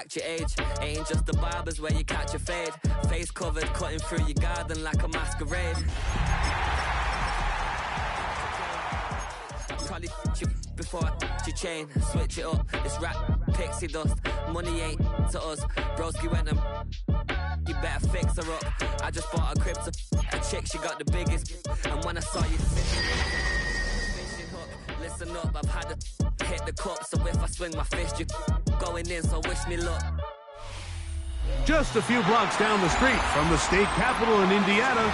act your age. Ain't just the barbers where you catch a fade. Face covered, cutting through your garden like a masquerade. Probably you before your chain. Switch it up, this rap pixie dust. Money ain't to us. Broski went and you better fix her up. I just bought a crib to a chick, she got the biggest. And when I saw you fishing hook, listen up, I've had to hit the cup. So if I swing my fist, you going in, so wish me luck. Just a few blocks down the street from the state capitol in Indiana,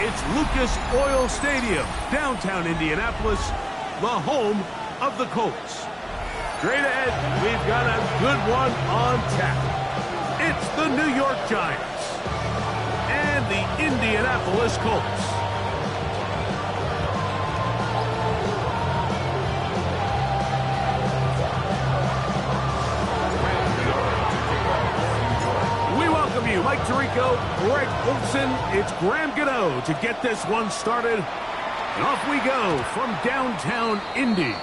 it's Lucas Oil Stadium, downtown Indianapolis, the home of the Colts. Straight ahead, we've got a good one on tap. It's the New York Giants and the Indianapolis Colts. We welcome you, Mike Tirico, Greg Olson. It's Graham Gano to get this one started. And off we go from downtown Indy.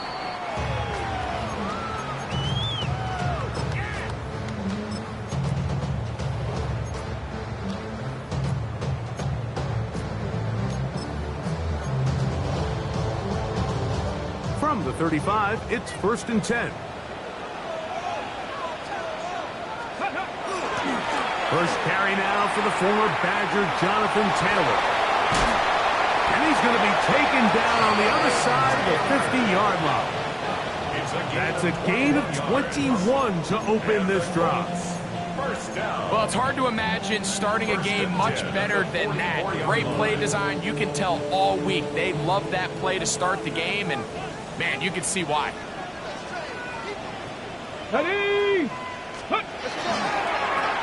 From the 35, it's 1st and 10. First carry now for the former Badger, Jonathan Taylor. And he's going to be taken down on the other side of the 50-yard line. That's a gain of 21 to open this drive. Well, it's hard to imagine starting a game much better than that. Great play design. You can tell all week they love that play to start the game, and, man, you can see why. Ready?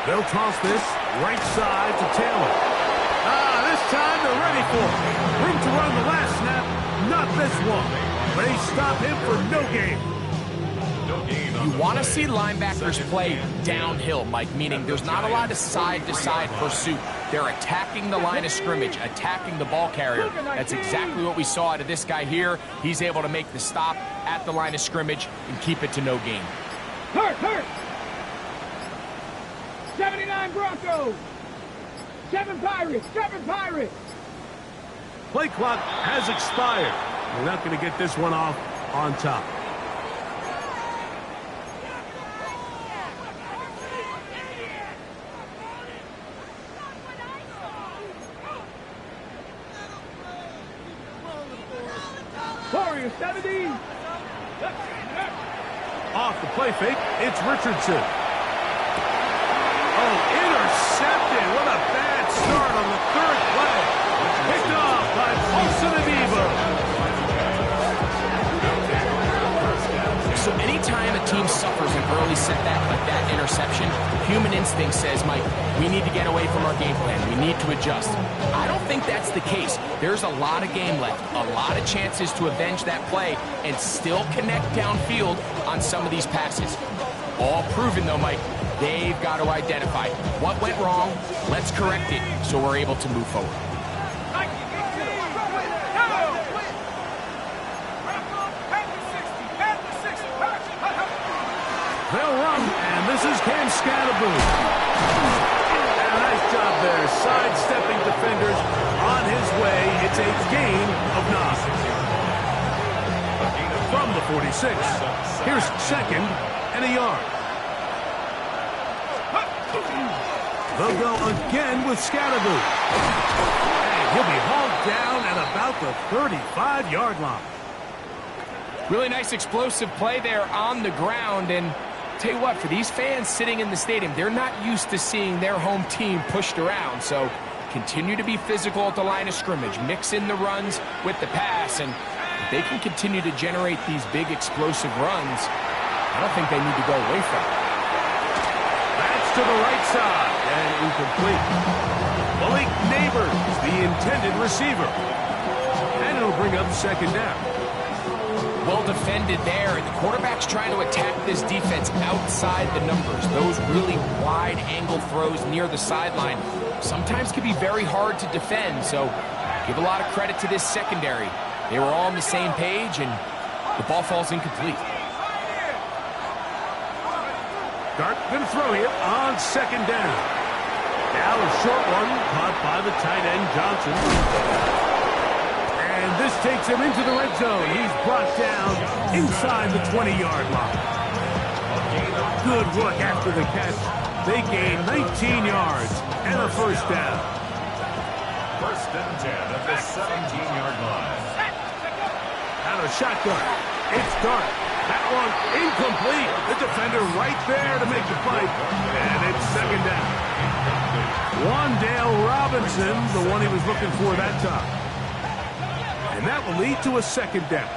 They'll toss this right side to Taylor. This time they're ready for it. Room to run the last snap, not this one. They stop him for no gain. You want to see linebackers play downhill, Mike, meaning there's not a lot of side-to-side pursuit. They're attacking the line of scrimmage, attacking the ball carrier. That's exactly what we saw out of this guy here. He's able to make the stop at the line of scrimmage and keep it to no gain. Hurt! 79 Broncos! 7 Pirates! Play clock has expired. We're not going to get this one off on top. Warriors 70! Off the play fake, it's Richardson. Oh, intercepted. What a bad start on the third play. Picked off by Paulson Adebo. So anytime a team suffers an early setback like that interception, human instinct says, Mike, we need to get away from our game plan. We need to adjust. I don't think that's the case. There's a lot of game left, a lot of chances to avenge that play and still connect downfield on some of these passes. All proven, though, Mike. They've got to identify what went wrong. Let's correct it so we're able to move forward. They'll run, and this is Cam Scatterboo. And a nice job there, sidestepping defenders on his way. It's a gain of 9. From the 46, here's 2nd and a yard. They'll go again with Scatterboo. And he'll be hauled down at about the 35-yard line. Really nice explosive play there on the ground. And tell you what, for these fans sitting in the stadium, they're not used to seeing their home team pushed around. So continue to be physical at the line of scrimmage. Mix in the runs with the pass. And if they can continue to generate these big explosive runs, I don't think they need to go away from it. That's to the right side and incomplete. Malik Neighbors, the intended receiver. And it'll bring up 2nd down. Well defended there, and the quarterback's trying to attack this defense outside the numbers. Those really wide angle throws near the sideline sometimes can be very hard to defend, so give a lot of credit to this secondary. They were all on the same page, and the ball falls incomplete. Dart going to throw here on second down. Now a short one caught by the tight end, Johnson. And this takes him into the red zone. He's brought down inside the 20-yard line. Good work after the catch. They gain 19 yards and a first down. First and 10 at the 17-yard line. Out of shotgun. It's Dart. That one incomplete. The defender right there to make the play. And it's second down. Wandale Robinson, the one he was looking for that time. And that will lead to a second down.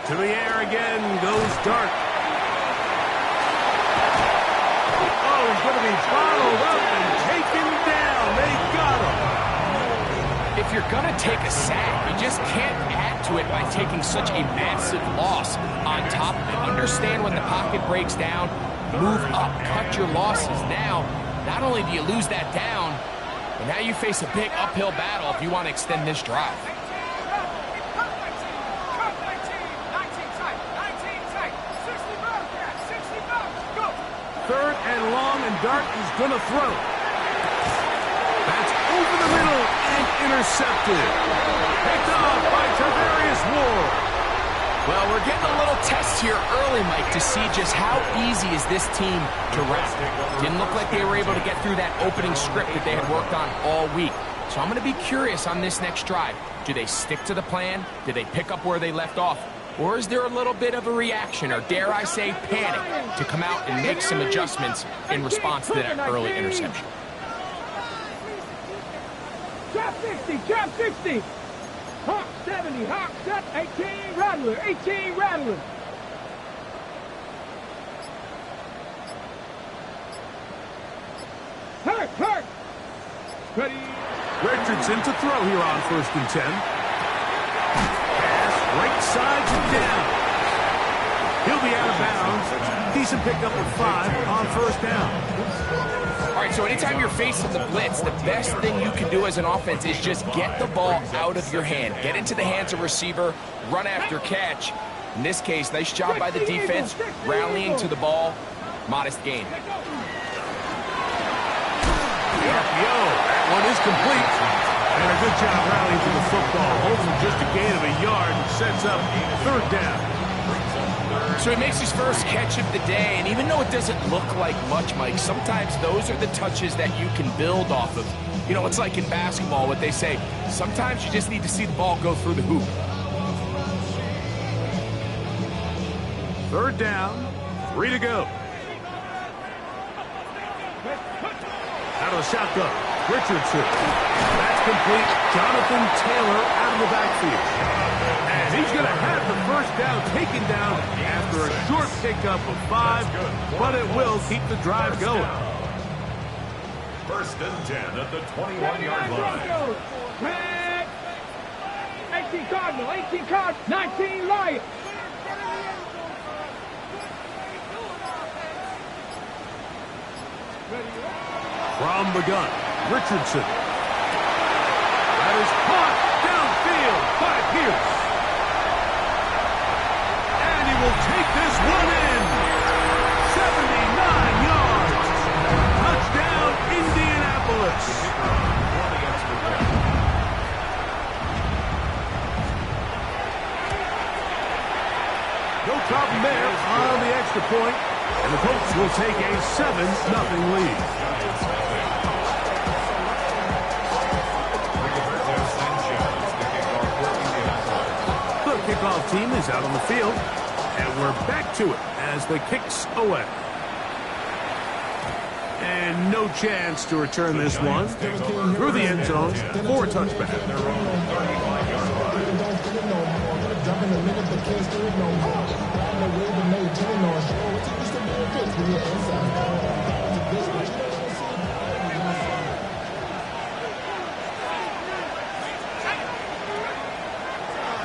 To the air again goes Dart. Oh, he's going to be bottled up and taken down. They got him. If you're going to take a sack, you just can't add to it by taking such a massive loss on top of it. Understand when the pocket breaks down, move up, cut your losses. Now, not only do you lose that down, but now you face a big uphill battle if you want to extend this drive. Third and long, and Dart is going to throw. That's over the middle and intercepted. Picked off by Tavarius Ward. Well, we're getting a little test here early, Mike, to see just how easy is this team to wrap. Didn't look like they were able to get through that opening script that they had worked on all week. So I'm going to be curious on this next drive. Do they stick to the plan? Do they pick up where they left off? Or is there a little bit of a reaction, or dare I say panic, to come out and make some adjustments in response to that early interception? Drop 60, drop 60. Hawk 70, Hawk set, 18 Rattler, 18 Rattler. Hurt. Ready. Richardson to throw here on first and 10. Right side to down. He'll be out of bounds. Decent pickup of 5 on first down. All right, so anytime you're facing the blitz, the best thing you can do as an offense is just get the ball out of your hand. Get into the hands of receiver, run after catch. In this case, nice job by the defense, rallying to the ball. Modest gain. The RPO. That one is complete. And a good job rallying to the football. Holds him just a gain of a yard and sets up third down. So he makes his first catch of the day, and even though it doesn't look like much, Mike, sometimes those are the touches that you can build off of. You know, it's like in basketball, what they say, sometimes you just need to see the ball go through the hoop. Third down, 3 to go. Out of the shotgun, Richardson. That's complete. Jonathan Taylor out of the backfield. And he's going to have the first down taken down after a short pickup of 5, but it will keep the drive going. First and 10 at the 21-yard line. Red. 18 Cardinal, 18 Cardinal, 19 Lion. From the gun, Richardson. That is caught downfield by Pierce. And he will take this one in. 79 yards. Touchdown, Indianapolis. No problem there on the extra point. And the Colts will take a 7-0 lead. The kickoff team is out on the field, and we're back to it as the kicks away. And no chance to return this one through the end zone for a touchback.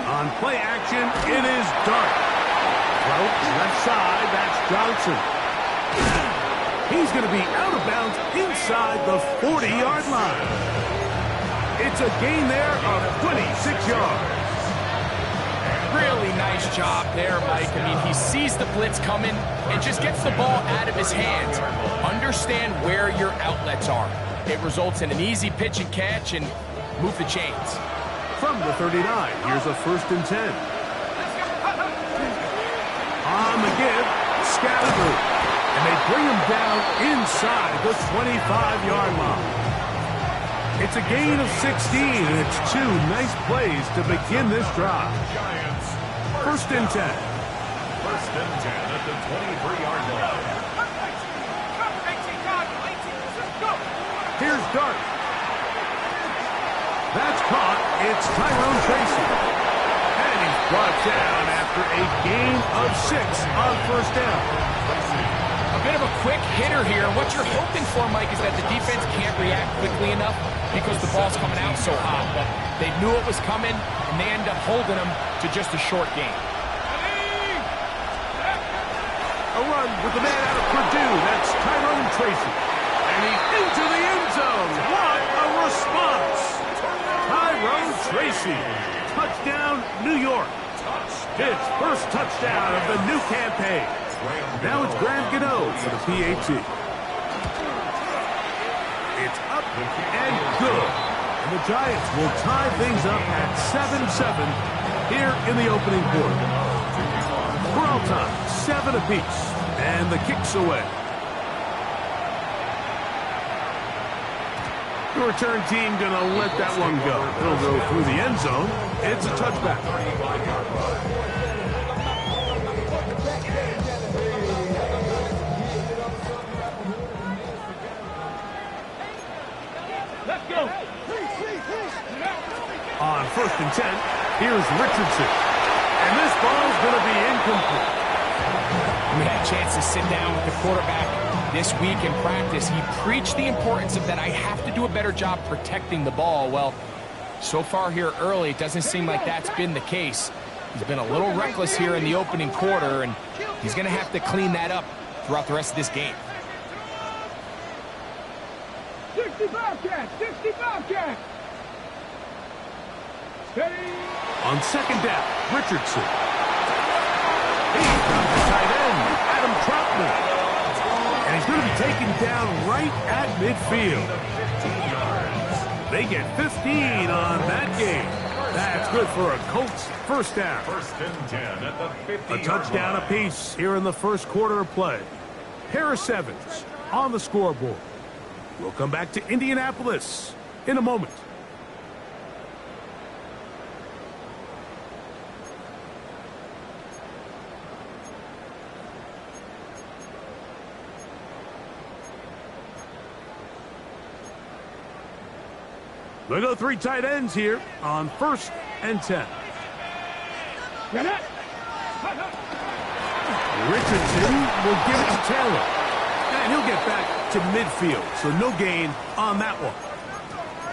On play action, it is Dart. Well, left side, that's Johnson. He He's going to be out of bounds inside the 40-yard line. It's a gain there of 26 yards. Really nice job there, Mike. I mean, he sees the blitz coming and just gets the ball out of his hands. Understand where your outlets are. It results in an easy pitch and catch and move the chains. From the 39, here's a 1st and 10. On the give, Scatterboo. And they bring him down inside the 25-yard line. It's a gain of 16, and it's 2 nice plays to begin this drive. 1st and 10. 1st and 10 at the 23-yard line. Here's Dart. That's caught. It's Tyrone Tracy. And he's brought down after a gain of 6 on 1st down. A bit of a quick hitter here. What you're hoping for, Mike, is that the defense can't react quickly enough because the ball's coming out so hot. But they knew it was coming, and they end up holding them to just a short gain. A run with the man out of Purdue. That's Tyrone Tracy. And he's into the end zone. What a response. Tyrone Tracy. Touchdown, New York. His first touchdown of the new campaign. Now it's Graham Gano for the PAT. It's up and good. And the Giants will tie things up at 7-7 here in the opening quarter. For all time, 7 apiece. And the kick's away. The return team going to let that one go. It'll go through the end zone. It's a touchback. Let's go. On 1st and 10, here's Richardson. And this ball's going to be incomplete. We had a chance to sit down with the quarterback this week in practice. He preached the importance of that I have to do a better job protecting the ball. Well, so far here early, it doesn't seem like that's been the case. He's been a little reckless here in the opening quarter, and he's going to have to clean that up throughout the rest of this game. 65 catch, 65 catch. Steady. On 2nd down, Richardson. He's got the tight end, Adam Troutman. And he's going to be taken down right at midfield. They get 15 on that game. That's good for a Colts 1st down. 1st and 10 at the 50-yard A touchdown apiece here in the 1st quarter of play. Harris Evans on the scoreboard. We'll come back to Indianapolis in a moment. They go 3 tight ends here on 1st and 10. Richardson will give it to Taylor. And he'll get back to midfield, so no gain on that one.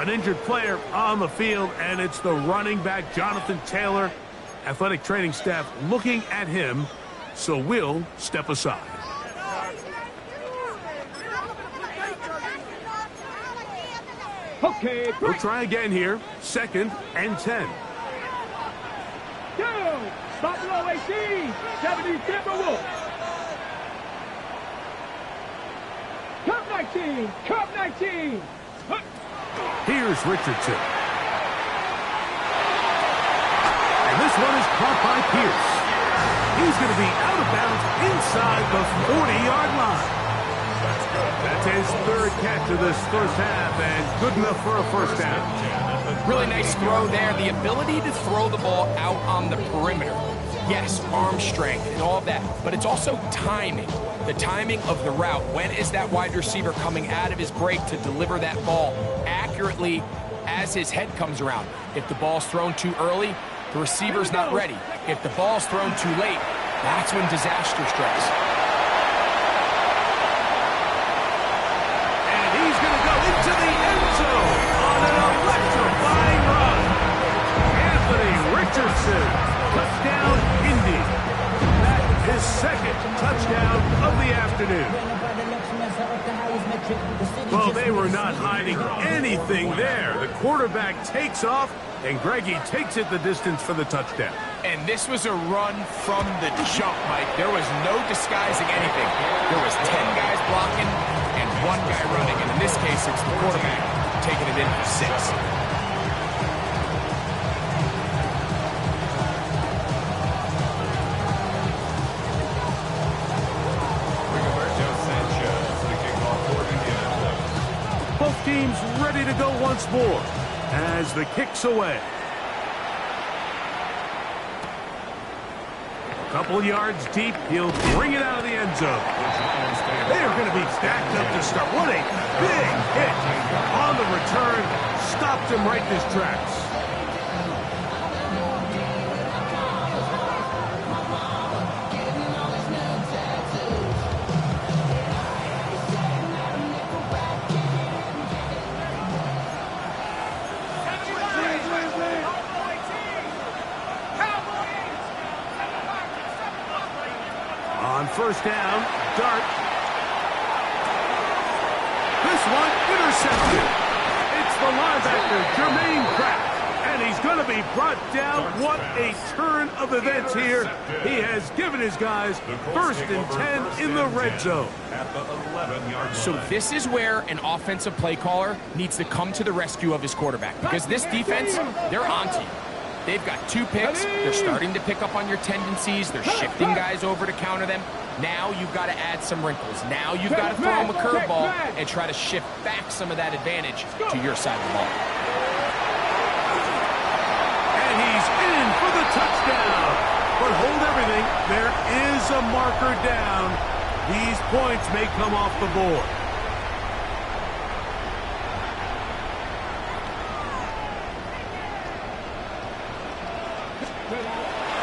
An injured player on the field, and it's the running back, Jonathan Taylor. Athletic training staff looking at him, so we'll step aside. Okay, We'll try again here. 2nd and 10. Go! Buffalo 18, 70 Timberwolves. Cup 19, Cup 19. Here's Richardson. And this one is caught by Pierce. He's going to be out of bounds inside the 40-yard line. That's his 3rd catch of this 1st half, and good enough for a 1st down. Really nice throw there. The ability to throw the ball out on the perimeter. Yes, arm strength and all of that, but it's also timing. The timing of the route. When is that wide receiver coming out of his break to deliver that ball accurately as his head comes around? If the ball's thrown too early, the receiver's not ready. If the ball's thrown too late, that's when disaster strikes. And he's going to go into the end zone on an electrifying run. Anthony Richardson, touchdown Indy. That is 2nd touchdown of the afternoon. afternoon. Well, they were not hiding anything there. The quarterback takes off, and Greggy takes it the distance for the touchdown. And this was a run from the jump, Mike. There was no disguising anything. There was 10 guys blocking and 1 guy running. And in this case, it's the quarterback taking it in for 6. Both teams ready to go once more as the kick's away. A couple yards deep, he'll bring it out of the end zone. They are going to be stacked up to start. What a big hit on the return. Stopped him right in his tracks. On first down, Dart. This one intercepted. It's the linebacker, Jermaine Pratt, and he's going to be brought down. What a turn of events here. He has given his guys 1st and 10 in the red zone. At the 11-yard So line. this is where an offensive play caller needs to come to the rescue of his quarterback, because this defense, they're on to you. They've got 2 picks. They're starting to pick up on your tendencies. They're shifting guys over to counter them. Now you've got to add some wrinkles. Now you've got to throw them a curveball and try to shift back some of that advantage to your side of the ball. And he's in for the touchdown. But hold everything. There is a marker down. These points may come off the board.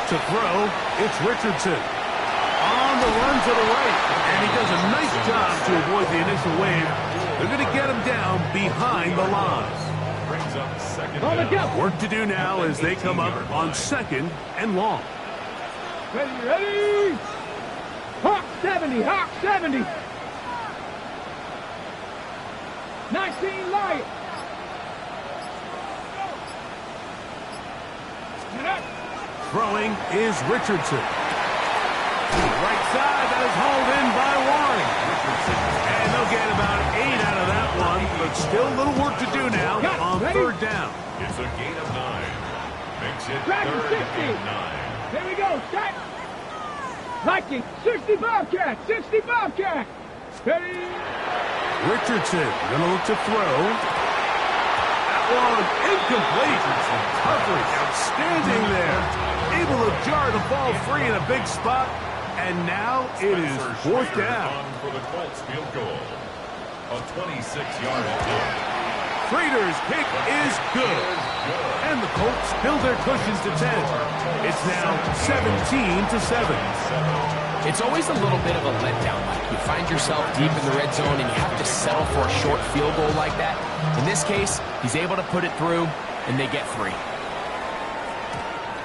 To throw, it's Richardson. On the run to the right, and he does a nice job to avoid the initial wave. They're going to get him down behind the lines. Brings up 2nd down. Work to do now as they come up on 2nd and long. Ready? Hawk 70, Hawk 70. 19 Lions. Throwing is Richardson. Right side, that is hauled in by Warren. And they'll get about 8 out of that one, but still a little work to do now on 3rd down. It's a gain of 9. Makes it Dragon 3rd 60. and 9. Here we go, set. Viking, 60 Bobcat, 60 Bobcat. Ready? Richardson going to look to throw. That one incomplete. Coverage outstanding there. Able to jar the ball free in a big spot. And now it is 4th down. For the Colts field goal. A 26-yard attempt. Raiders' kick is good. And the Colts build their cushions to 10. It's now 17-7. It's always a little bit of a letdown. Like you find yourself deep in the red zone and you have to settle for a short field goal like that. In this case, he's able to put it through, and they get 3.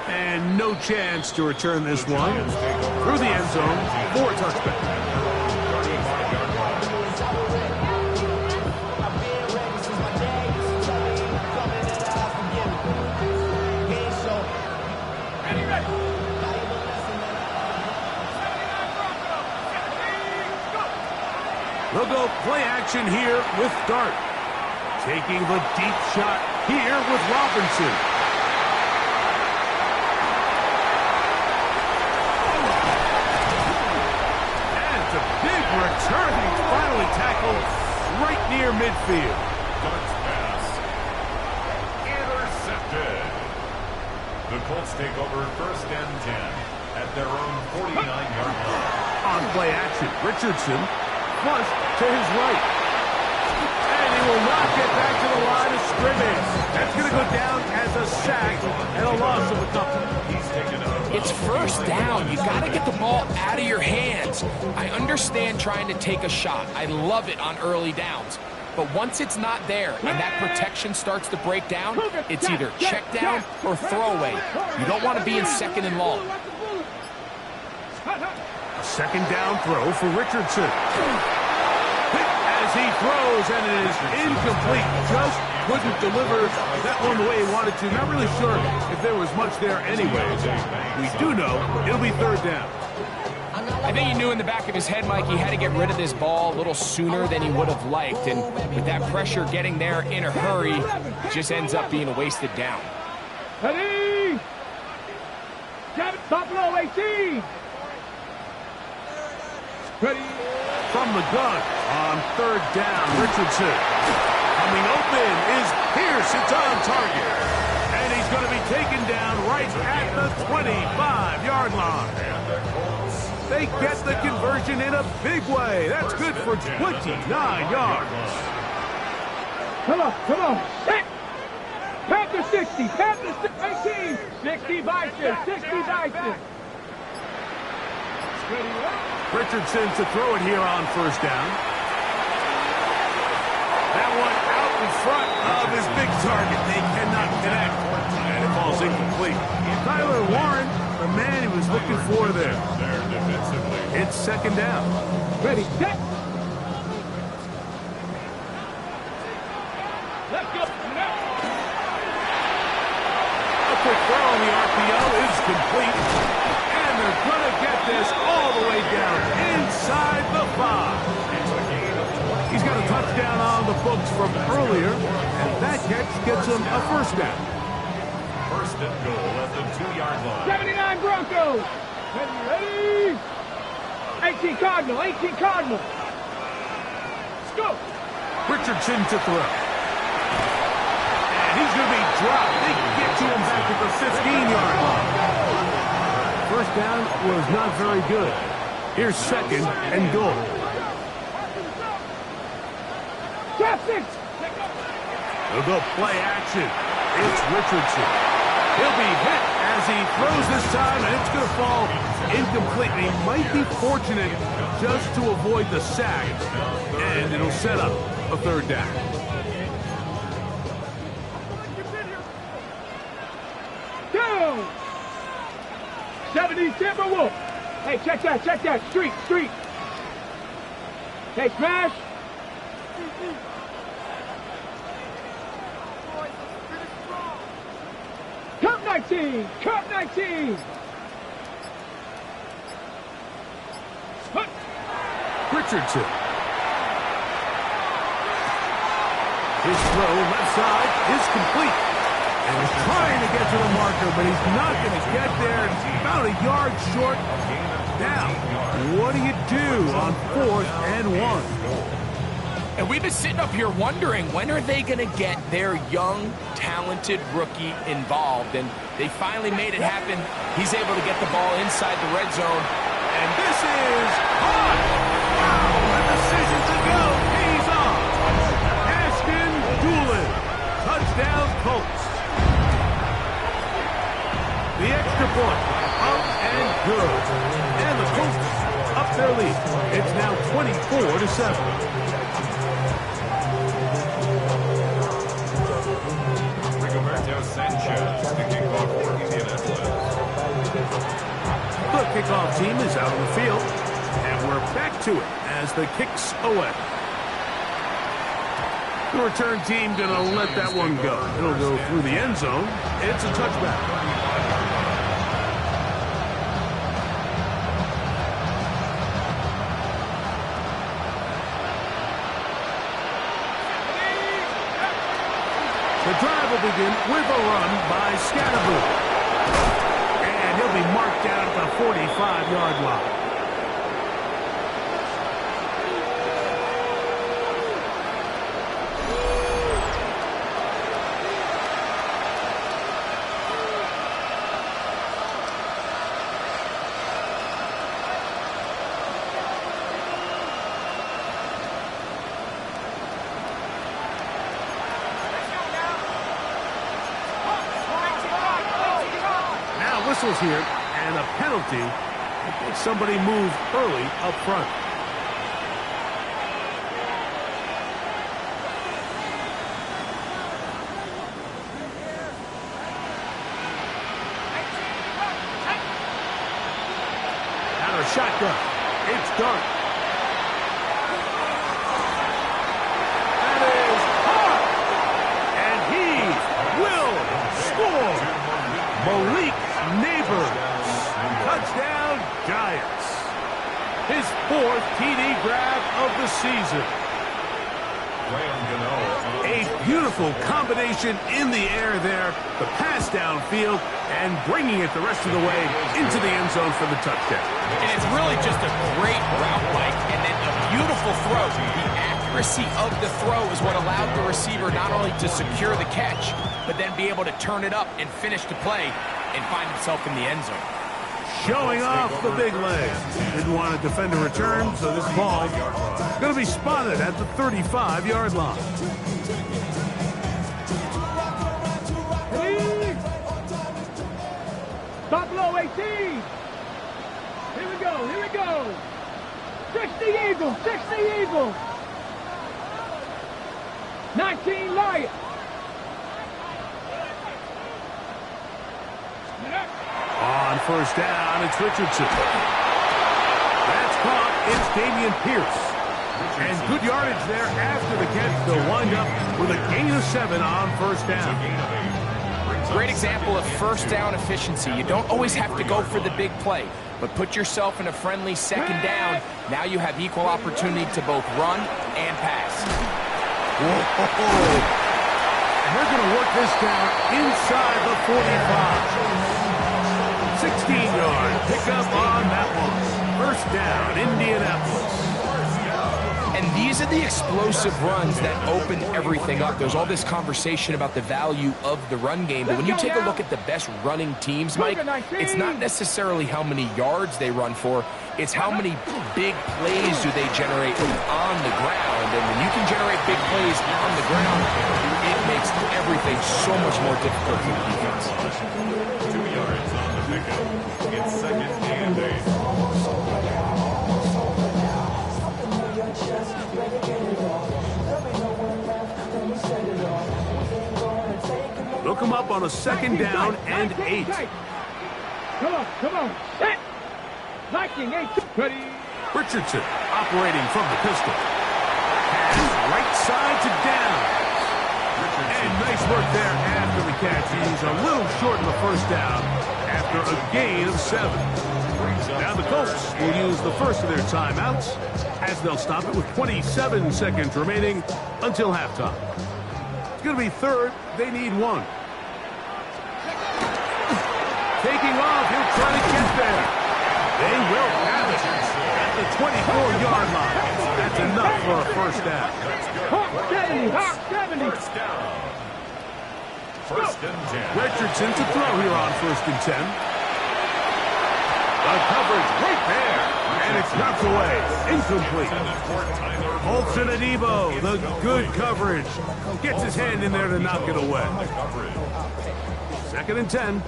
And no chance to return this one. Through the end zone for a touchback. They'll go play action here with Dart. Taking the deep shot here with Robinson. And it's a big return. He's finally tackled right near midfield. Dart's pass. Intercepted. The Colts take over 1st and 10 at their own 49-yard line. On play action, Richardson flush to his right. And he will not get back to the line of scrimmage. That's going to go down as a sack and a loss of a couple. He's taken up. It's 1st down. You got to get the ball out of your hands. I understand trying to take a shot. I love it on early downs. But once it's not there and that protection starts to break down, it's either check down or throwaway. You don't want to be in 2nd and long. Second down throw for Richardson. As he throws, and it is incomplete. Just couldn't deliver that one the way he wanted to. Not really sure if there was much there anyways. We do know it'll be third down. I think he knew in the back of his head, Mike, he had to get rid of this ball a little sooner than he would have liked. And with that pressure getting there in a hurry, it just ends up being a wasted down. Ready? Buffalo 18. Ready? From the gun on third down, Richardson. Coming open is Pierce. It's on target. And he's going to be taken down right at the 25-yard line. They get the conversion in a big way. That's good for 29 yards. Come on. Set. Panther 60. Panther 18. 60 Bison. 60 Bison. Richardson to throw it here on first down. That one out in front of his big target. They cannot connect. And it falls incomplete. Tyler Warren, the man he was looking for there. It's second down. Ready, set. Let's go. A quick throw on the RPO is complete. And they're going to get this all the way down inside the 5. He's got a touchdown on the books from earlier, and that catch gets him a first down. First and goal at the 2-yard line. 79 Broncos. Ready? 18 Cardinal. Let's go. Richardson to throw. And he's going to be dropped. They can get to him back at the 15-yard line. First down was not very good. Here's second and goal. Traffic. They'll go play action. It's Richardson. He'll be hit as he throws this time, and it's going to fall incomplete. He might be fortunate just to avoid the sack, and it'll set up a third down. Down. 70 Timberwolf. Hey, check that. Street. Hey, smash. Cup 19. Richardson. His throw left side is complete. And he's trying to get to the marker, but he's not going to get there. He's about a yard short. Now, what do you do on 4th and 1? And we've been sitting up here wondering, when are they going to get their young, talented rookie involved? And they finally made it happen. He's able to get the ball inside the red zone. And this is on. Wow, the decision to go. He's on. Ashton Doolin. Touchdown, Colts. The extra point. Up and good. And the Colts up their lead. It's now 24-7. Sanchez to kick off for Indianapolis. The kickoff team is out on the field, and we're back to it as the kicks away. The return team going to let that one go. It'll go through the end zone. It's a touchback. The drive will begin with a run by Scatterboo. And he'll be marked down at the 45-yard line. Whistles here, and a penalty. I think somebody moved early up front. Out of shotgun. start. That is hard. And he will score. Malik Neighbors. Touchdown, Giants. His 4th TD grab of the season. A beautiful combination in the air there. The pass downfield and bringing it the rest of the way into the end zone for the touchdown. And it's really just a great route, Mike, and then a beautiful throw. The accuracy of the throw is what allowed the receiver not only to secure the catch, but then be able to turn it up and finish the play and find himself in the end zone. Showing off the big leg. Didn't want to defend a return, so this ball going to be spotted at the 35-yard line. Top low, 18. Here we go, here we go. 60 Eagles, 60 Eagles. 19 Lions. On first down, it's Richardson. That's caught. It's Dameon Pierce. And good yardage there after the catch. They'll wind up with a gain of 7 on first down. Great example of first down efficiency. You don't always have to go for the big play, but put yourself in a friendly second down. Now you have equal opportunity to both run and pass. Whoa. And they're going to work this down inside the 45. 16-yard pickup on that one. First down, Indianapolis. And these are the explosive runs that open everything up. There's all this conversation about the value of the run game, but when you take a look at the best running teams, Mike, it's not necessarily how many yards they run for, it's how many big plays do they generate on the ground. And when you can generate big plays on the ground, it makes everything so much more difficult for the defense. 2 yards on the pickup. It's second and 8. Look him up on a second down and 8. Come on, set. Liking 8. Ready. Richardson operating from the pistol. Pass right side to down. And nice work there after the catch. He's a little short in the first down after a gain of 7. Now the Colts will use the first of their timeouts as they'll stop it with 27 seconds remaining until halftime. It's going to be third. They need 1. Taking off. He'll try to get there. They will have it at the 24-yard line. That's enough for a first down. Hawk 70, Hawk 70. First and 10. Richardson to throw here on first and 10. The coverage right there. And it's knocked away. Incomplete. Olsen and Evo, the good coverage. Gets his hand in there to knock it away. Second and 10.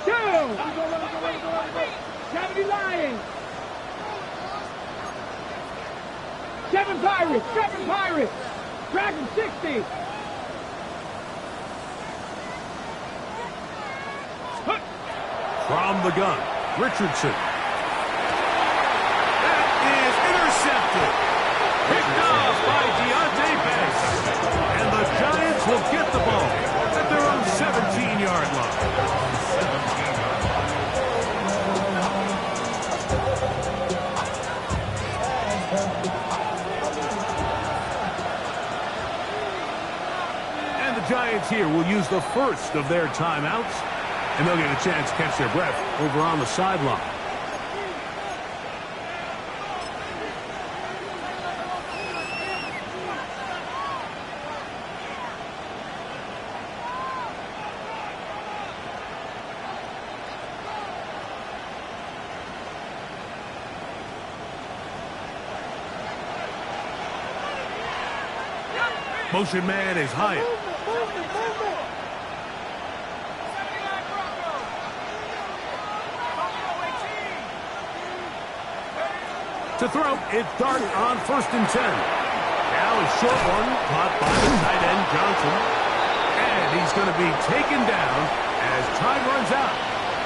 Go! 70 Lions. 7 Pirates, 7 Pirates. Dragon 60. From the gun, Richardson. That is intercepted. Picked off by Deontay Banks. And the Giants will get the ball at their own 17-yard line. And the Giants here will use the first of their timeouts. And they'll get a chance to catch their breath over on the sideline. Motion man is Hyatt. To throw, it's Dart on first and 10. Now a short one caught by the tight end Johnson. And he's going to be taken down as time runs out.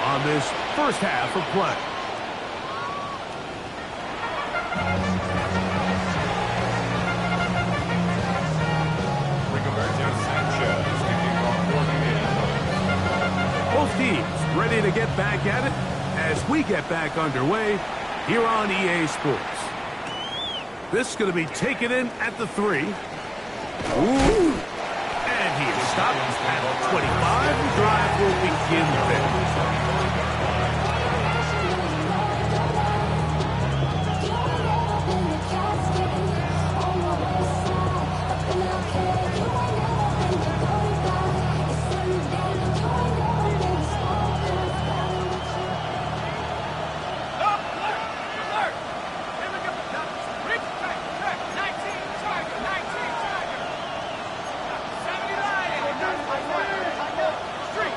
on this first half of play. Both teams ready to get back at it as we get back underway here on EA Sports. This is going to be taken in at the 3. Ooh. And he is stopped at the 25. The drive will begin there.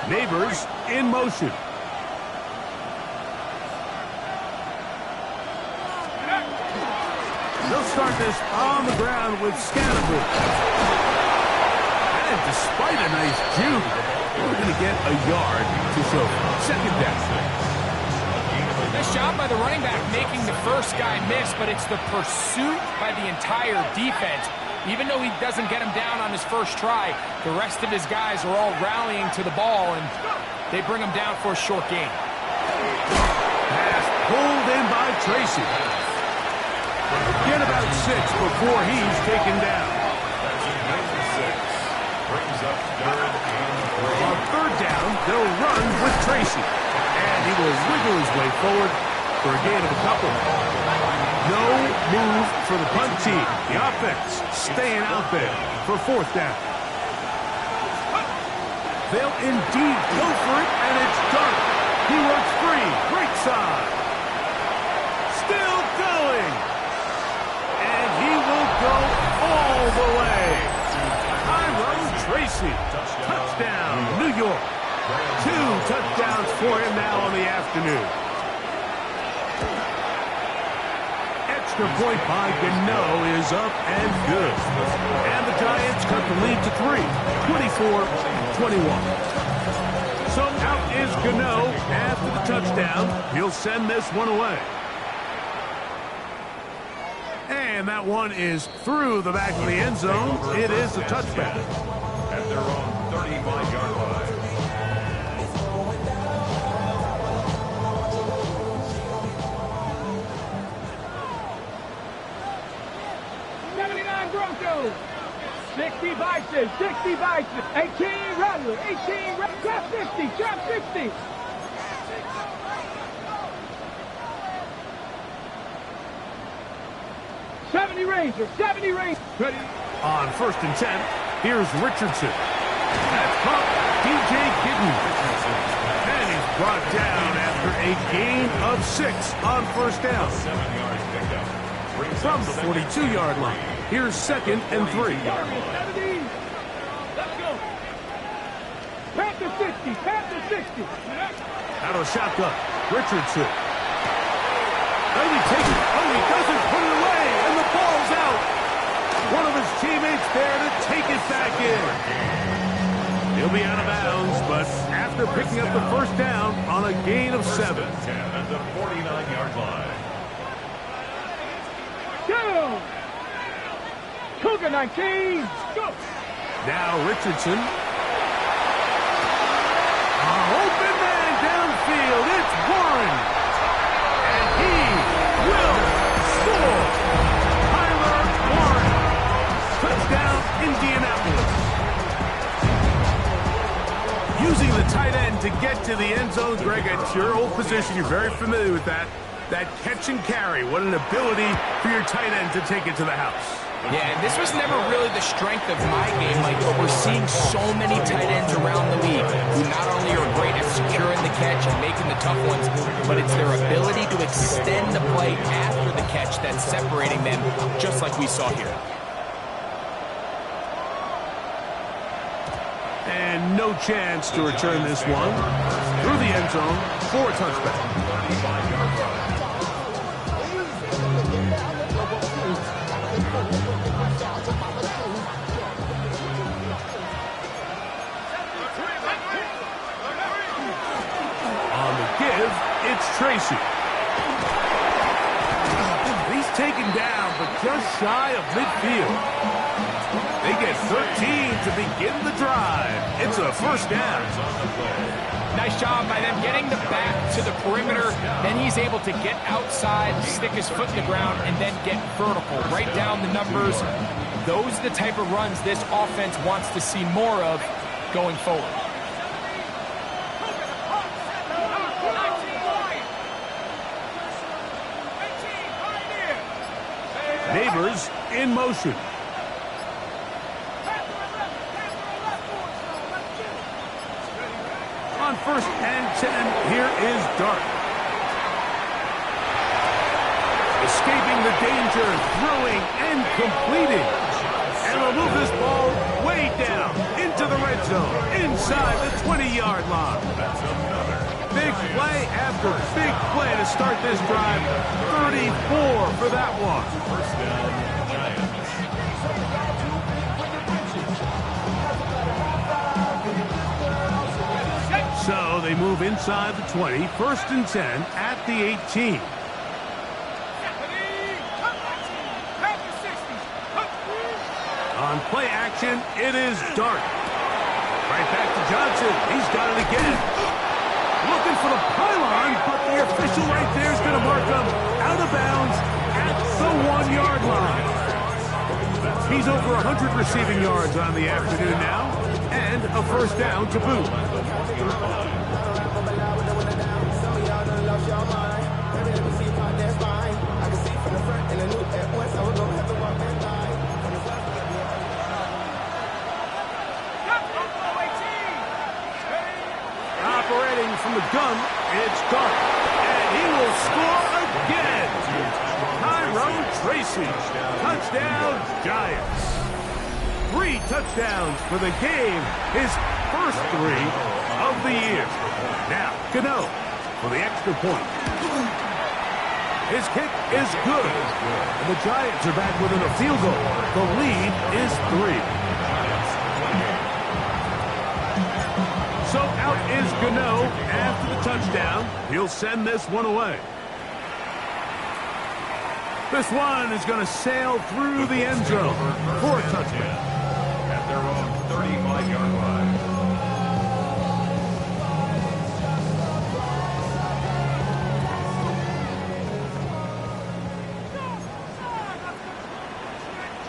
Neighbors in motion. They'll start this on the ground with Scannable. And despite a nice juke, we're going to get a yard to show. Second down. Nice job by the running back making the first guy miss, but it's the pursuit by the entire defense. Even though he doesn't get him down on his first try, the rest of his guys are all rallying to the ball, and they bring him down for a short gain. Pass pulled in by Tracy. Get about 6 before he's taken down. On third down, they'll run with Tracy. And he will wiggle his way forward for a gain of a couple. No move for the punt team. The offense staying out there for fourth down. They'll indeed go for it, and it's done. He works free. Great side. Still going. And he will go all the way. Tyrone Tracy. Touchdown, New York. 2 touchdowns for him now on the afternoon. Extra point by Gano is up and good. And the Giants cut the lead to 3, 24-21. So out is Gano after the touchdown. He'll send this one away. And that one is through the back of the end zone. It is a touchback. At their own 35-yard line. Broncos. 60 Bison, 60 Bison, 18 Rattler, 18 Trap 50, Trap 50. '70 Rangers, 70 Rangers. Ready. On 1st and 10, here's Richardson. That's caught DJ Kidden. And he's brought down after a gain of 6 on first down. 7-yard pickup. From the 42-yard line. Here's 2nd and 3. Let's go. Panther 60, Panther 60. Out of shotgun, Richardson. And he takes it. Oh, he doesn't put it away, and the ball's out. One of his teammates there to take it back in. He'll be out of bounds, but after picking up the first down on a gain of 7. 10 at the 49-yard line. Go! Cougar 19, go! Now Richardson. Open man downfield. It's Warren. And he will score. Tyler Warren. Touchdown, Indianapolis. Using the tight end to get to the end zone, Greg, at your old position, you're very familiar with that. That catch and carry, what an ability for your tight end to take it to the house. Yeah, and this was never really the strength of my game, Mike, but we're seeing so many tight ends around the league who not only are great at securing the catch and making the tough ones, but it's their ability to extend the play after the catch that's separating them, just like we saw here. And no chance to return this one through the end zone for a touchback. taken down, but just shy of midfield. They get 13 to begin the drive. It's a first down. Nice job by them getting the back to the perimeter. Then he's able to get outside, stick his foot in the ground, and then get vertical. Right down the numbers. Those are the type of runs this offense wants to see more of going forward. Neighbors in motion. On 1st and 10, here is Dart. Escaping the danger, throwing and completing. And will move this ball way down into the red zone, inside the 20-yard line. Big play after big play to start this drive. 34 for that one. First down, Giants. So they move inside the 20, 1st and 10 at the 18. On play action, it is Dart. Right back to Johnson. He's got it again. Looking for the pylon, but the official right there is going to mark him out of bounds at the 1-yard line. He's over 100 receiving yards on the afternoon now, and a first down to boot. Operating from the gun, it's Dart, and he will score again. Tyrone Tracy, touchdown Giants. 3 touchdowns for the game, his first 3 of the year. Now, Cano for the extra point. His kick is good, and the Giants are back within a field goal. The lead is 3. So out is Gano after the touchdown. He'll send this one away. This one is going to sail through the end zone for a touchdown. At their own 35-yard line.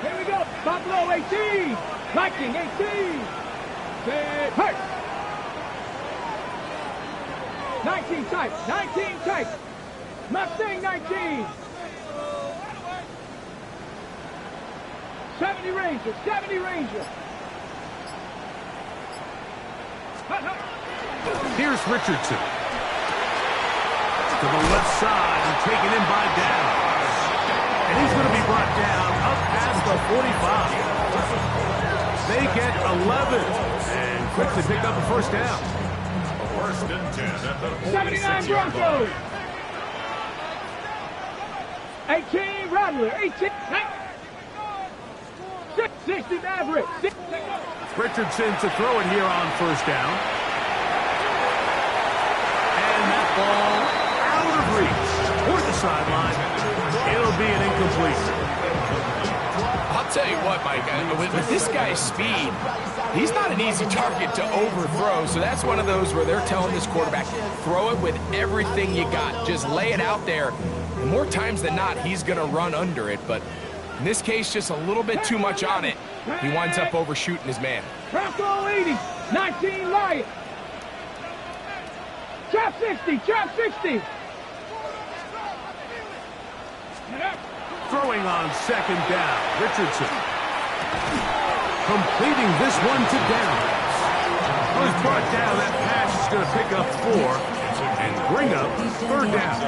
Here we go. Buffalo 18. Viking 18. Hurt. 19 tight. 19 tight. Mustang 19. 70 Ranger. 70 Ranger. Here's Richardson. To the left side and taken in by Downs. And he's going to be brought down up past the 45. They get 11 and quick to pick up a first down. First and 10 at the 79 Broncos. 18 Rattler. 18. 60 Maverick. Richardson to throw it here on first down. And that ball out of reach toward the sideline. It'll be an incomplete. I'll tell you what, Mike, with this guy's speed, he's not an easy target to overthrow, so that's one of those where they're telling this quarterback, throw it with everything you got. Just lay it out there. And more times than not, he's going to run under it, but in this case, just a little bit too much on it. He winds up overshooting his man. Bronco 80. 19 Lion. Trap 60. Trap 60. Throwing on second down, Richardson. Completing this one to Downs. Was brought down, that pass is going to pick up 4 and bring up third down.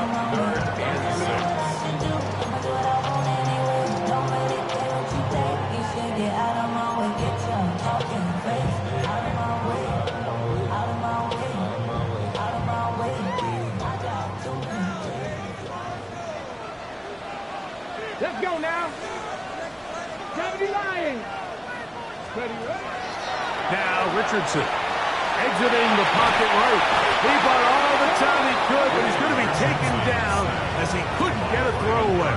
Let's go now. 70 Lions. Now Richardson exiting the pocket right. He bought all the time he could, but he's going to be taken down as he couldn't get a throw away.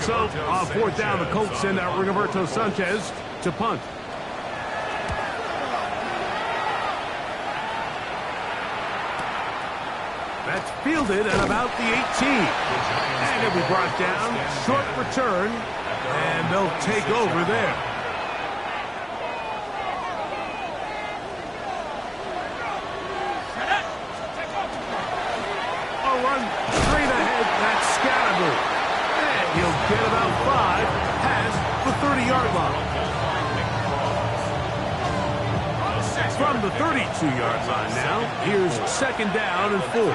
So, on fourth down, the Colts send out Rigoberto Sanchez to punt. That's fielded at about the 18. And it'll be brought down. Short return. And they'll take over there. A run straight ahead. That's Scattergood. And he'll get about 5 past the 30-yard line. From the 32-yard line now, here's second down and 4.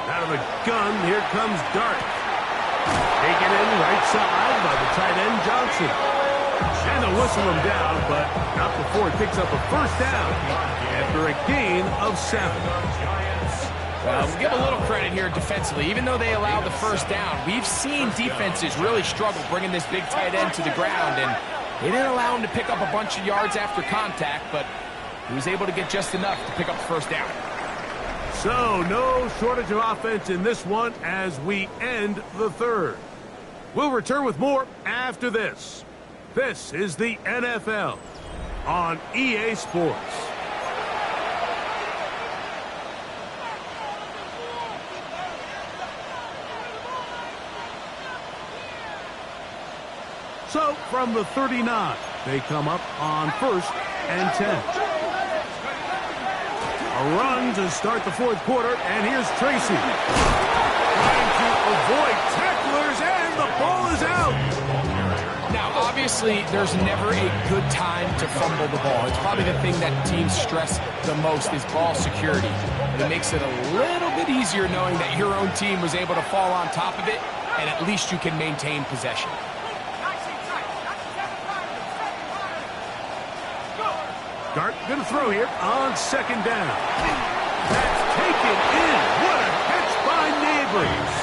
Out of the gun, here comes Dart. Taken in right side by the tight end Johnson. And they'll whistle him down, but not before he picks up a first down after a gain of 7. We'll give a little credit here defensively. Even though they allowed the first down, we've seen defenses really struggle bringing this big tight end to the ground, and they didn't allow him to pick up a bunch of yards after contact, but he was able to get just enough to pick up the first down. So, no shortage of offense in this one as we end the third. We'll return with more after this. This is the NFL on EA Sports. So, from the 39, they come up on 1st and 10. A run to start the fourth quarter, and here's Tracy. Trying to avoid tacklers, and the ball is out. Now, obviously, there's never a good time to fumble the ball. It's probably the thing that teams stress the most is ball security. And it makes it a little bit easier knowing that your own team was able to fall on top of it, and at least you can maintain possession. Dart going to throw here on second down. That's taken in. What a catch by Neighbors.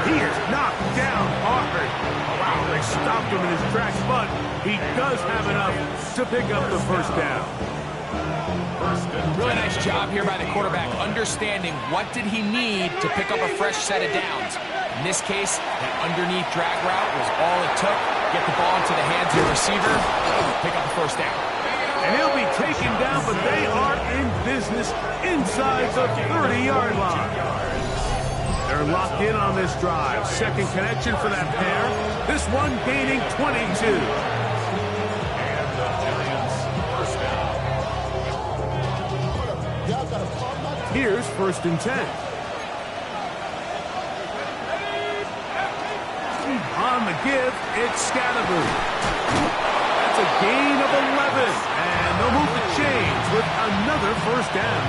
He is knocked down hard. Wow, they stopped him in his tracks, but he does have enough to pick up the first down. Really nice job here by the quarterback, understanding what did he need to pick up a fresh set of downs. In this case, that underneath drag route was all it took. Get the ball into the hands of your receiver, pick up the first down. And he'll be taken down, but they are in business inside the 30-yard line. They're locked in on this drive. Second connection for that pair. This one gaining 22. And the Giants first down. Here's 1st and 10. On the give, it's Scattergood. That's a gain of 11. And they'll move the chains with another first down.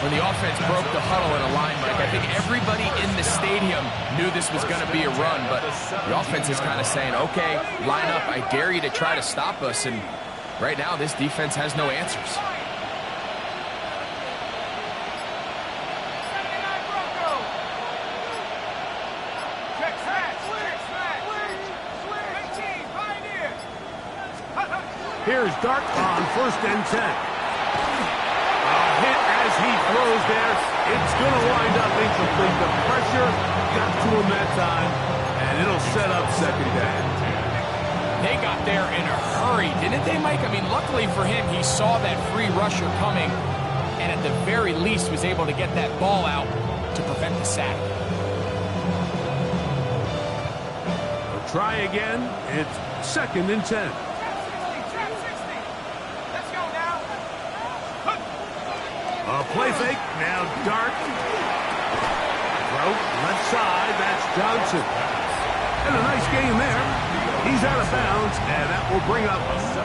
When the offense broke the huddle in a line, Mike, I think everybody in the stadium knew this was going to be a run, but the offense is kind of saying, okay, line up, I dare you to try to stop us, and right now this defense has no answers. Here's Dart on 1st and 10. A hit as he throws there. It's going to wind up incomplete. The pressure got to him that time, and it'll set up second down. They got there in a hurry, didn't they, Mike? I mean, luckily for him, he saw that free rusher coming, and at the very least was able to get that ball out to prevent the sack. They'll try again. It's 2nd and 10. A play fake, now Dart. Throw, left side, that's Johnson. And a nice gain there. He's out of bounds, and that will bring up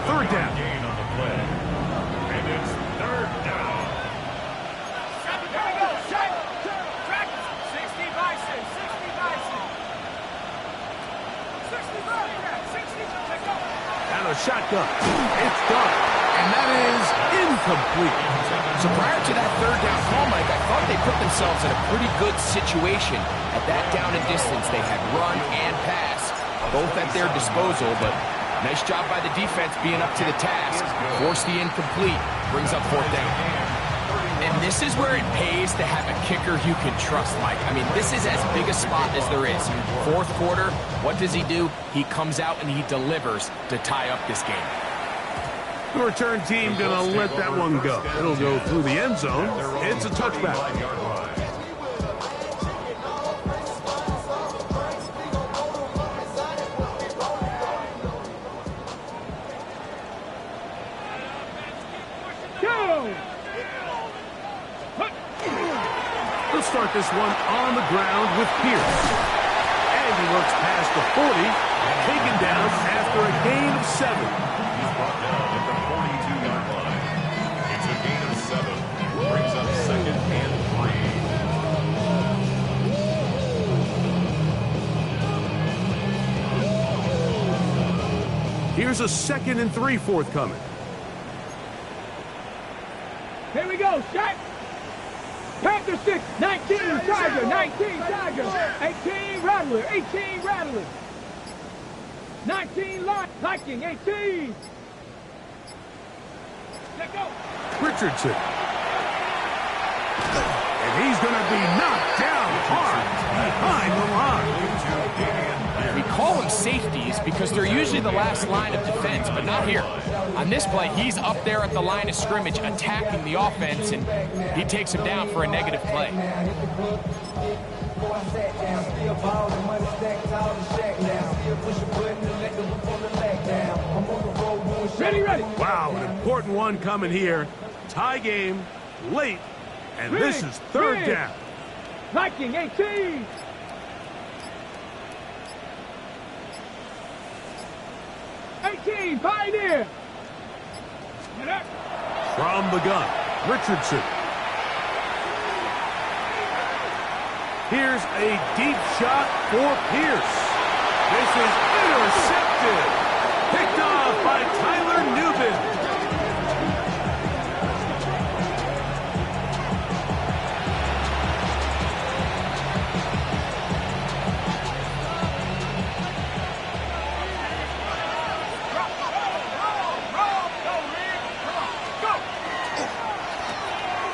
3rd down. Gain on the play. And it's 3rd down. 60 Bison, 60 Bison. 60 Out of shotgun. It's Dart. And that is incomplete. So prior to that 3rd down call, Mike, I thought they put themselves in a pretty good situation. At that down and distance, they had run and pass, both at their disposal, but nice job by the defense being up to the task. Forced the incomplete, brings up 4th down. And And this is where it pays to have a kicker you can trust, Mike. I mean, this is as big a spot as there is. Fourth quarter, what does he do? He comes out and he delivers to tie up this game. The return team going to let that one go. It'll go through the end zone. It's a touchback. He'll start this one on the ground with Pierce. And he works past the 40, taken down after a gain of 7. He's brought down at the 42-yard line. It's a gain of 7. Brings up 2nd and 3. Here's a 2nd and 3 forthcoming. Here we go, shot. Panther 6, 19, Tiger, 19, Tiger, 18, Rattler, 18, Rattler, 19, Viking, 18. Let go. Richardson. And he's going to be knocked down hard behind the line. We call them safeties because they're usually the last line of defense, but not here. On this play, he's up there at the line of scrimmage attacking the offense, and he takes him down for a negative play. Ready. Wow, an important one coming here. Tie game, late, and this is 3rd down. Viking, 18. Pioneer. From the gun, Richardson. Here's a deep shot for Pierce. This is intercepted. Picked off by Tyler Newman.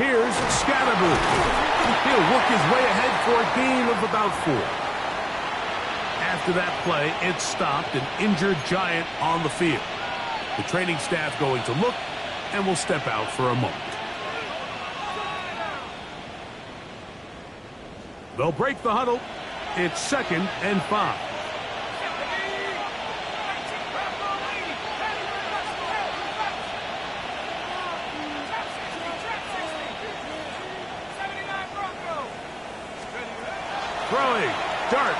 Here's Scatterboo. He'll work his way ahead for a gain of about 4. After that play, it stopped an injured Giant on the field. The training staff going to look and will step out for a moment. They'll break the huddle. It's 2nd and 5. Throwing, dart.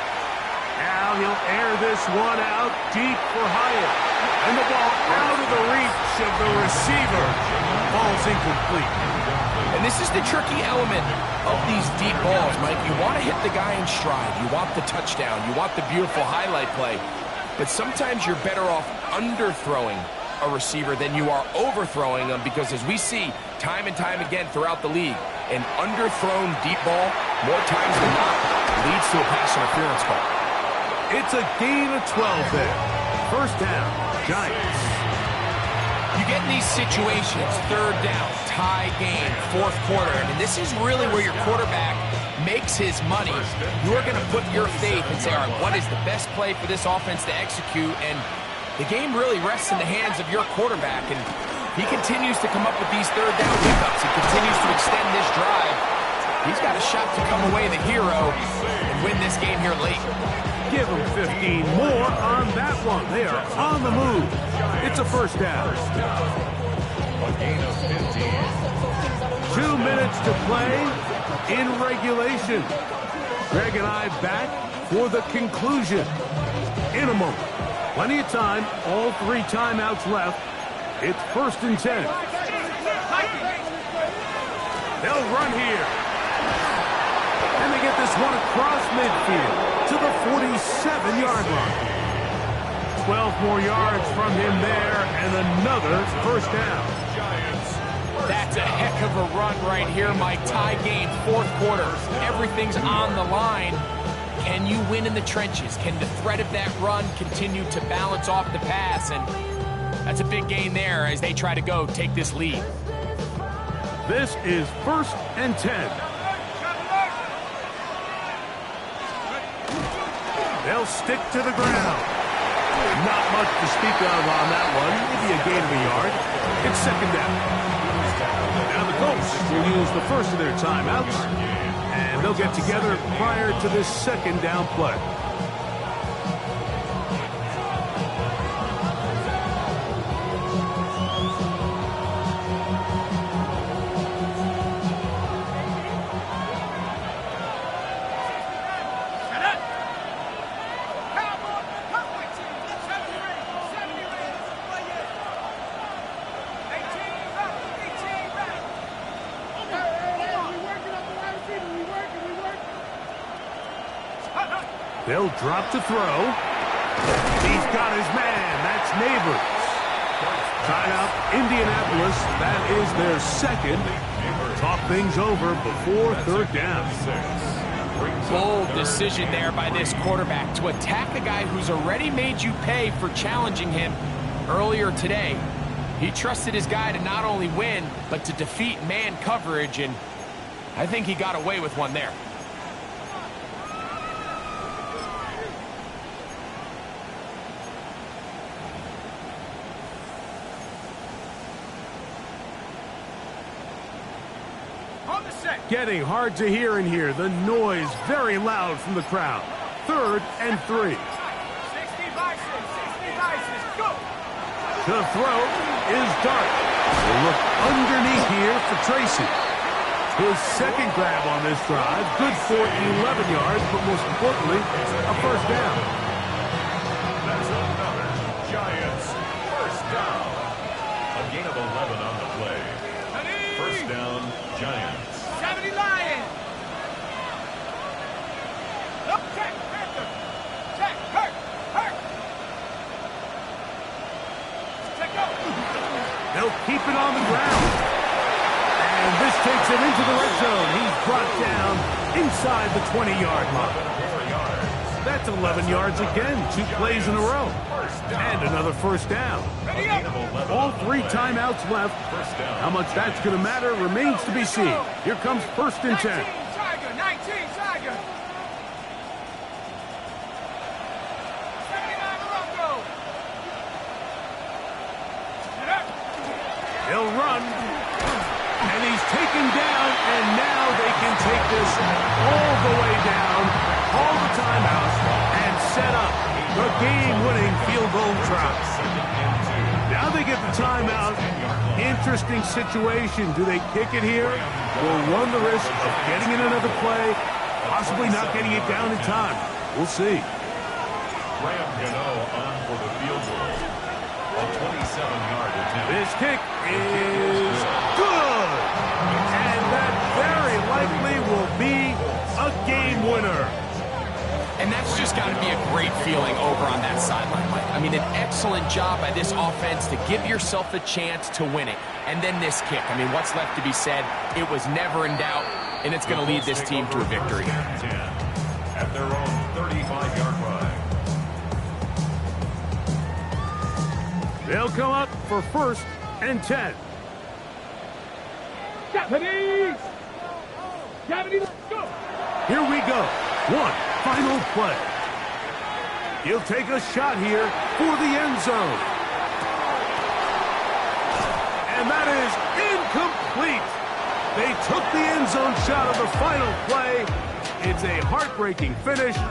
Now he'll air this one out deep for Hyatt. And the ball out of the reach of the receiver. Ball's incomplete. And this is the tricky element of these deep balls, Mike. You want to hit the guy in stride. You want the touchdown. You want the beautiful highlight play. But sometimes you're better off underthrowing a receiver than you are overthrowing them, because as we see time and time again throughout the league, an underthrown deep ball, more times than not, leads to a pass interference call. It's a gain of 12 there. 1st down, Giants. You get in these situations, 3rd down, tie game, 4th quarter, and this is really where your quarterback makes his money. You're going to put your faith and say, all right, what is the best play for this offense to execute? And the game really rests in the hands of your quarterback, and he continues to come up with these 3rd down pickups. He continues to extend this drive. He's got a shot to come away the hero and win this game here late. Give him 15 more on that one. They are on the move. It's a 1st down. A gain of 15. 2 minutes to play in regulation. Greg and I back for the conclusion in a moment. Plenty of time, all 3 timeouts left. It's 1st and 10. They'll run here. And they get this one across midfield to the 47-yard line. 12 more yards from him there, and another 1st down. That's a heck of a run right here, Mike. Tie game, 4th quarter. Everything's on the line. Can you win in the trenches? Can the threat of that run continue to balance off the pass? And that's a big gain there as they try to go take this lead. This is 1st and 10. They'll stick to the ground. Not much to speak of on that one. Maybe a gain of a yard. It's 2nd down. Now the Colts will use the first of their timeouts, and they'll get together prior to this 2nd down play. They'll drop to throw. He's got his man. That's Neighbors. Timeout, Indianapolis. That is their 2nd. Talk things over before 3rd down. Bold decision there by this quarterback to attack a guy who's already made you pay for challenging him earlier today. He trusted his guy to not only win, but to defeat man coverage, and I think he got away with one there. Getting hard to hear in here. The noise very loud from the crowd. 3rd and 3. 60 vices, 60 vices, go! The throw is Dart. We'll look underneath here for Tracy. His 2nd grab on this drive. Good for 11 yards, but most importantly, a 1st down. That's another Giants 1st down. A gain of 11 on the play. 1st down, Giants. 70 Lions! Look, check, Panther! Check, hurt, hurt! Check, go! They'll keep it on the ground. And this takes him into the red zone. He's brought down inside the 20-yard line. That's 11 yards again. 2 plays in a row. And another 1st down. All 3 timeouts left. How much that's going to matter remains to be seen. Here comes 1st and 10. 19 Tiger! 79 Morocco! He'll run. And he's taken down. And now they can take this all the way down. Call the timeout. And set up the game-winning field goal try. Now they get the timeout. Interesting situation. Do they kick it here or run the risk of getting in another play, possibly not getting it down in time? We'll see. Graham Gano on for the field goal. A 27-yard attempt. This kick is good. And that very likely will be a game winner. And that's just got to be a great feeling over on that sideline, Mike. I mean, an excellent job by this offense to give yourself a chance to win it. And then this kick. I mean, what's left to be said? It was never in doubt, and it's going to lead this team to a victory. At their own 35-yard line. They'll come up for 1st and 10. Japanese! Japanese, go! Here we go. One final play. He'll take a shot here for the end zone. And that is incomplete. They took the end zone shot of the final play. It's a heartbreaking finish.